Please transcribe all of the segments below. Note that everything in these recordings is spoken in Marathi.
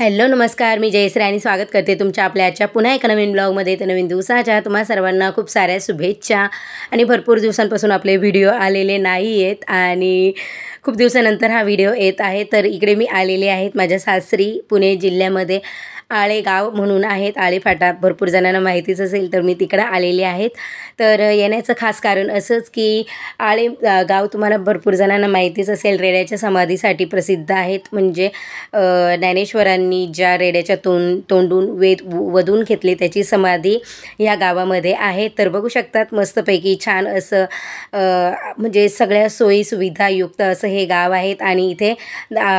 हॅलो नमस्कार, मी जयश्री आणि स्वागत करते तुमच्या आपल्या आजच्या पुन्हा एका नवीन ब्लॉगमध्ये. तर नवीन दिवसाच्या तुम्हा सर्वांना खूप साऱ्या शुभेच्छा. आणि भरपूर दिवसांपासून आपले व्हिडिओ आलेले नाही आहेत आणि खूप दिवसानंतर हा व्हिडिओ येत आहे. तर इकडे मी आलेले आहेत माझ्या सासरी पुणे जिल्ह्यामध्ये आळे गाव म्हणून आहेत. आळे फाटा भरपूर जणांना माहितीच असेल, तर मी तिकडं आलेले आहेत. तर येण्याचं खास कारण असंच की आळे गाव तुम्हाला भरपूर जणांना माहितीच असेल, रेड्याच्या समाधीसाठी प्रसिद्ध आहेत. म्हणजे ज्ञानेश्वरांनी ज्या रेड्याच्या तोंडून वधून घेतली त्याची समाधी या गावामध्ये आहे. तर बघू शकतात मस्तपैकी छान असं म्हणजे सगळ्या सोयी सुविधायुक्त असं हे गाव आहेत. आणि इथे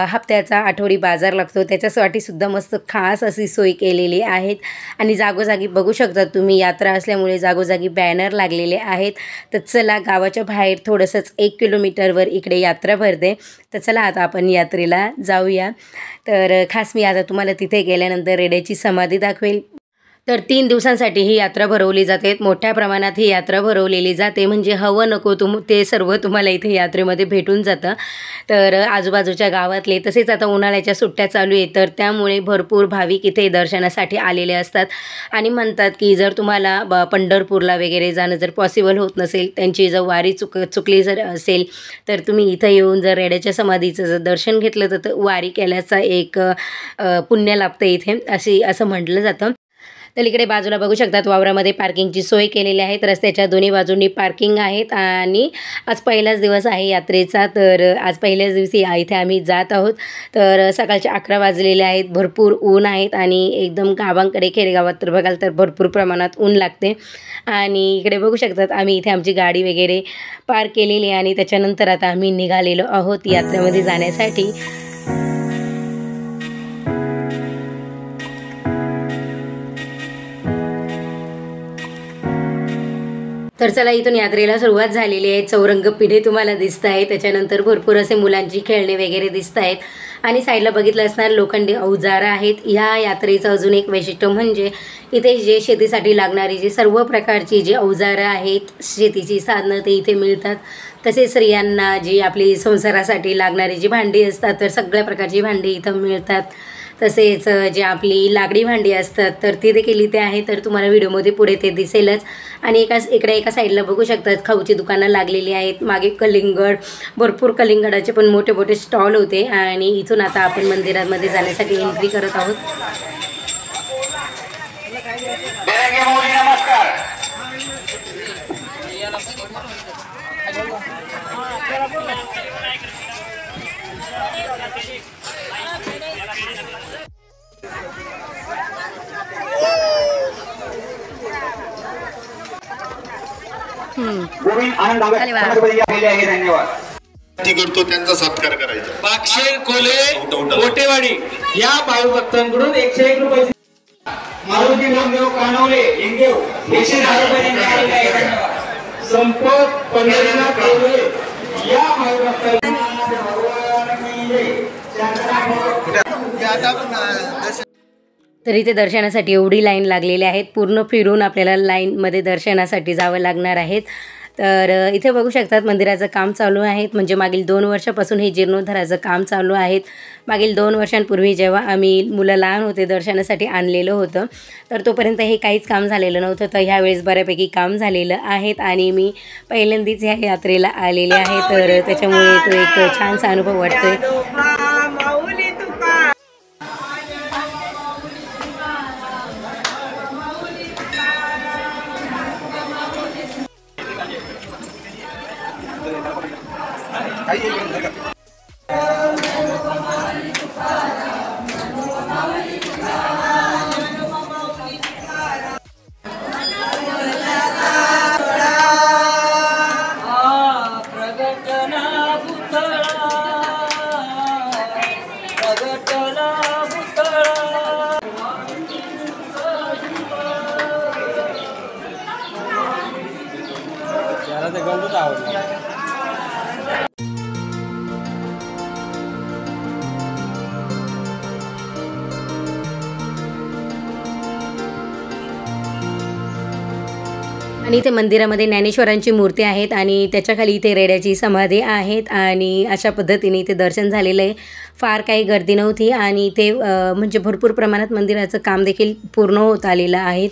हप्त्याचा आठवडी बाजार लागतो, त्याच्यासाठी सुद्धा मस्त खास अशी सोय केलेली आहेत. आणि जागोजागी बघू शकता तुम्ही, यात्रा असल्यामुळे जागोजागी बॅनर लागलेले आहेत. तर चला गावाच्या बाहेर थोडंसंच 1 किलोमीटरवर इकडे यात्रा भरते. तर चला आता आपण यात्रेला जाऊया. तर खास मी आता तुम्हाला तिथे गेल्यानंतर रेड्याची समाधी दाखवेल. तर 3 दिवसांसाठी ही यात्रा भरवली जाते. मोठ्या प्रमाणात ही यात्रा भरवलेली जाते. म्हणजे हवं नको ते सर्व तुम्हाला इथे यात्रेमध्ये भेटून जातं. तर आजूबाजूच्या गावातले, तसेच आता उन्हाळ्याच्या सुट्ट्या चालू आहेत, तर त्यामुळे भरपूर भाविक इथे दर्शनासाठी आलेले असतात. आणि म्हणतात की जर तुम्हाला पंढरपूरला वगैरे जाणं जर पॉसिबल होत नसेल, त्यांची जर वारी चुकली जर असेल, तर तुम्ही इथं येऊन जर रेड्याच्या समाधीचं जर दर्शन घेतलं तर वारी केल्याचा एक पुण्य लाभतं इथे, असं म्हटलं जातं. तर इकडे बाजूला बघू शकतात वावरामध्ये पार्किंगची सोय केलेली आहे. रस्त्याच्या दोन्ही बाजूंनी पार्किंग आहेत. आणि आज पहिलाच दिवस आहे यात्रेचा, तर आज पहिल्याच दिवशी इथे आम्ही जात आहोत. तर सकाळचे 11 वाजलेले आहेत. भरपूर ऊन आहेत आणि एकदम गावांकडे खेडेगावात तर बघाल तर भरपूर प्रमाणात ऊन लागते. आणि इकडे बघू शकतात आम्ही इथे आमची गाडी वगैरे पार्क केलेली आहे. आणि त्याच्यानंतर आता आम्ही निघालेलो आहोत यात्रेमध्ये जाण्यासाठी. तर चला इथून यात्रेला सुरुवात झालेली आहे. चौरंग पिढे तुम्हाला दिसत आहे, त्याच्यानंतर भरपूर असे मुलांची खेळणे वगैरे दिसत आहेत. आणि साईडला बघितलं असणार लोखंडी अवजारं आहेत. ह्या यात्रेचं अजून एक वैशिष्ट्य म्हणजे इथे जे शेतीसाठी लागणारी जी सर्व प्रकारची जी अवजारं आहेत, शेतीची साधनं ते इथे मिळतात. तसेच स्त्रियांना जी आपली संसारासाठी लागणारी जी भांडी असतात, तर सगळ्या प्रकारची भांडी इथं मिळतात. तसेच जे आपली लाकडी भांडी असतात तर ती देखील इथे आहे. तर तुम्हाला व्हिडिओमध्ये पुढे ते दिसेलच. आणि इकडे एका साईडला बघू शकतात खाऊची दुकानं लागलेली आहेत. मागे कलिंगड, भरपूर कलिंगडाचे पण मोठे मोठे स्टॉल होते. आणि इथून आता आपण मंदिरामध्ये जाण्यासाठी एंट्री करत आहोत. धन्यवाद करतो, त्यांचा सत्कार करायचा. पाक्षेर कोले कोटेवाडी या भाविभक्तांकडून 101 रुपये. मारुती नामदेव कानवले लिंगेव 110 रुपये. संपत पंढरीनाथ कोले या भाविभक्तांना तर इथे दर्शनासाठी एवढी लाईन लागलेली आहेत. पूर्ण फिरून आपल्याला लाईनमध्ये दर्शनासाठी जावं लागणार आहेत. तर इथे बघू शकतात मंदिराचं काम चालू आहे. म्हणजे मागील 2 वर्षापासून हे जीर्णोद्धाराचं काम चालू आहे. मागील 2 वर्षांपूर्वी जेव्हा आम्ही मुलं लहान होते दर्शनासाठी आणलेलं होतं, तर तोपर्यंत हे काहीच काम झालेलं नव्हतं. तर ह्यावेळेस बऱ्यापैकी काम झालेलं आहेत. आणि मी पहिल्यांदाच ह्या यात्रेला आलेले आहे, तर त्याच्यामुळे तो एक छानसा अनुभव वाटतोय. आणि इथे मंदिरामध्ये ज्ञानेश्वरांची मूर्ती आहेत आणि त्याच्याखाली इथे रेड्याची समाधी आहेत आणि अशा पद्धतीने इथे दर्शन झालेलं आहे. फार काही गर्दी नव्हती आणि इथे म्हणजे भरपूर प्रमाणात मंदिराचं काम देखील पूर्ण होत आलेलं आहे.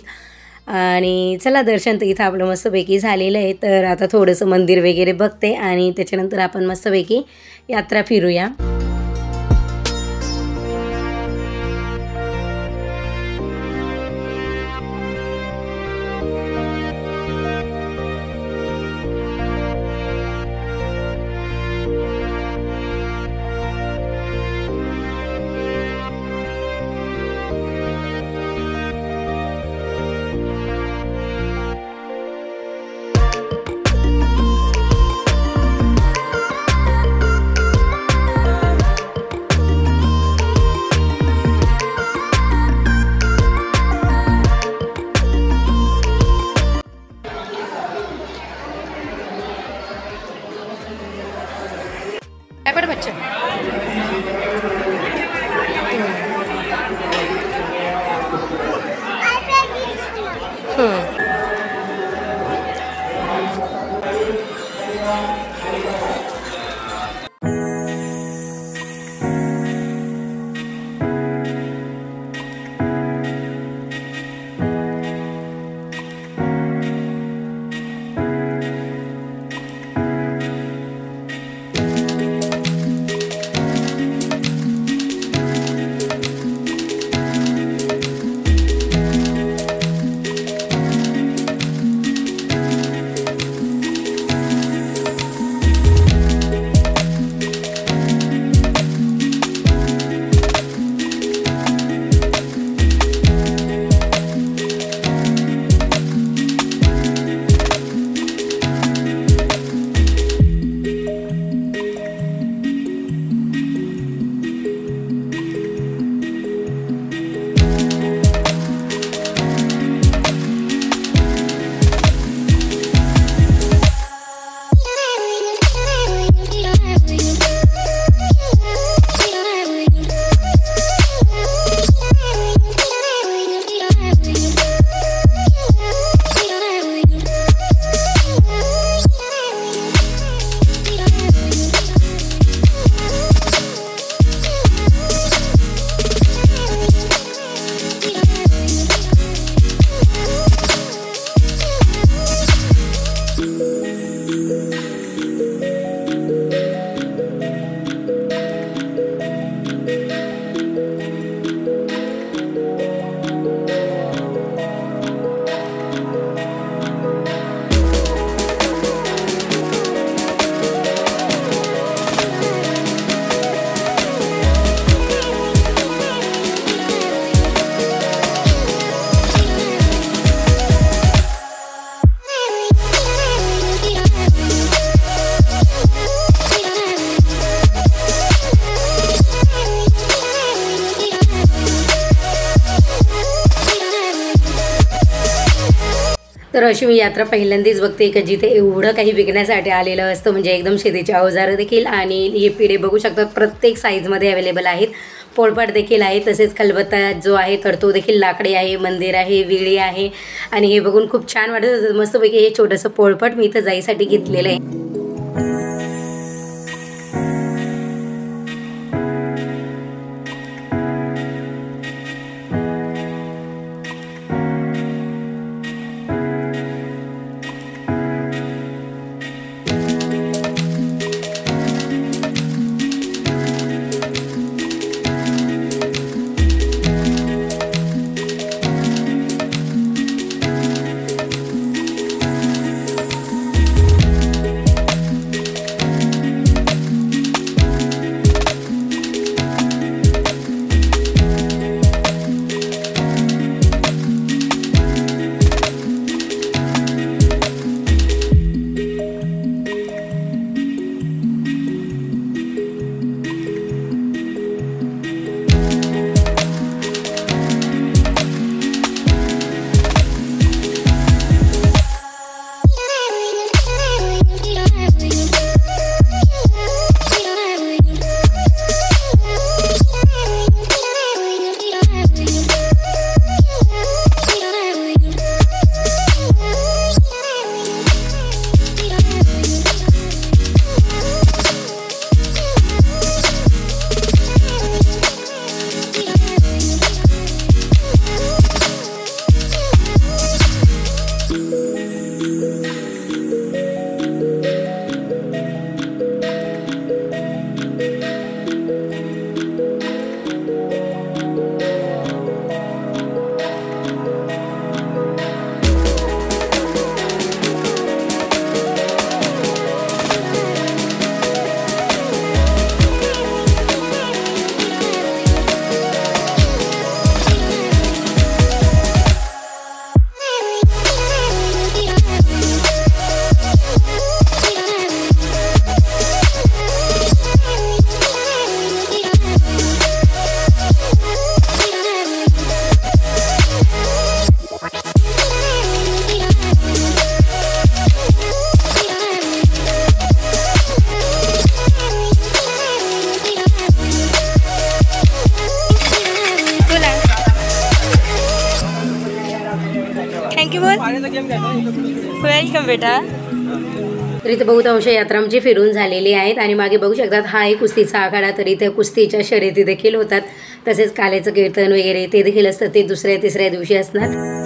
आणि चला दर्शन तर इथं आपलं मस्तपैकी झालेलं आहे. तर आता थोडंसं मंदिर वगैरे बघते आणि त्याच्यानंतर आपण मस्तपैकी यात्रा फिरूया. काय बरं बच्चा तर अशी मी यात्रा पहिल्यांदाच बघते की जिथे एवढं काही विकण्यासाठी आलेलं असतं, म्हणजे एकदम शेतीचे अवजारं देखील आणि हे पिढे बघू शकतात प्रत्येक साईजमध्ये अवेलेबल आहेत. पोळपाट देखील आहे, तसेच खलबत्ता जो आहे तर तो देखील लाकडी आहे, मंदिर आहे, विळी आहे आणि हे बघून खूप छान वाटत होतं. मस्तपैकी हे छोटंसं पोळपाट मी इथं जाईसाठी घेतलेलं आहे. बोल वेलकम बेटा। तर इथे बहुतांश यात्रा आमची फिरून झालेली आहेत आणि मागे बघू शकतात हा एक कुस्तीचा आखाडा, तर इथे कुस्तीच्या शर्यती देखील होतात, तसेच काल्याचं कीर्तन वगैरे ते देखील असतं, ते दुसऱ्या तिसऱ्या दिवशी असणार।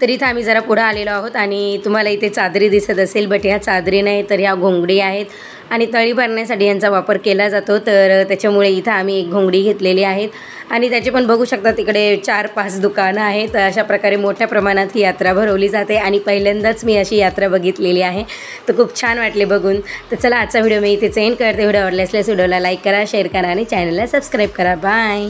तर इथं आम्ही जरा पुढे आलेलो आहोत आणि तुम्हाला इथे चादरी दिसत असेल, बट ह्या चादरी नाही तर ह्या घोंगडी आहेत आणि तळी भरण्यासाठी यांचा वापर केला जातो, तर त्याच्यामुळे इथं आम्ही एक घोंगडी घेतलेली आहेत आणि त्याचे पण बघू शकता तिकडे 4-5 दुकानं आहेत। अशा प्रकारे मोठ्या प्रमाणात ही यात्रा भरवली जाते आणि पहिल्यांदाच मी अशी यात्रा बघितलेली आहे, तर खूप छान वाटले बघून। तर चला आजचा व्हिडिओ मी इथे एंड करते। व्हिडिओ आवडला असल्यास व्हिडिओला लाईक करा, शेअर करा आणि चॅनलला सबस्क्राईब करा। बाय।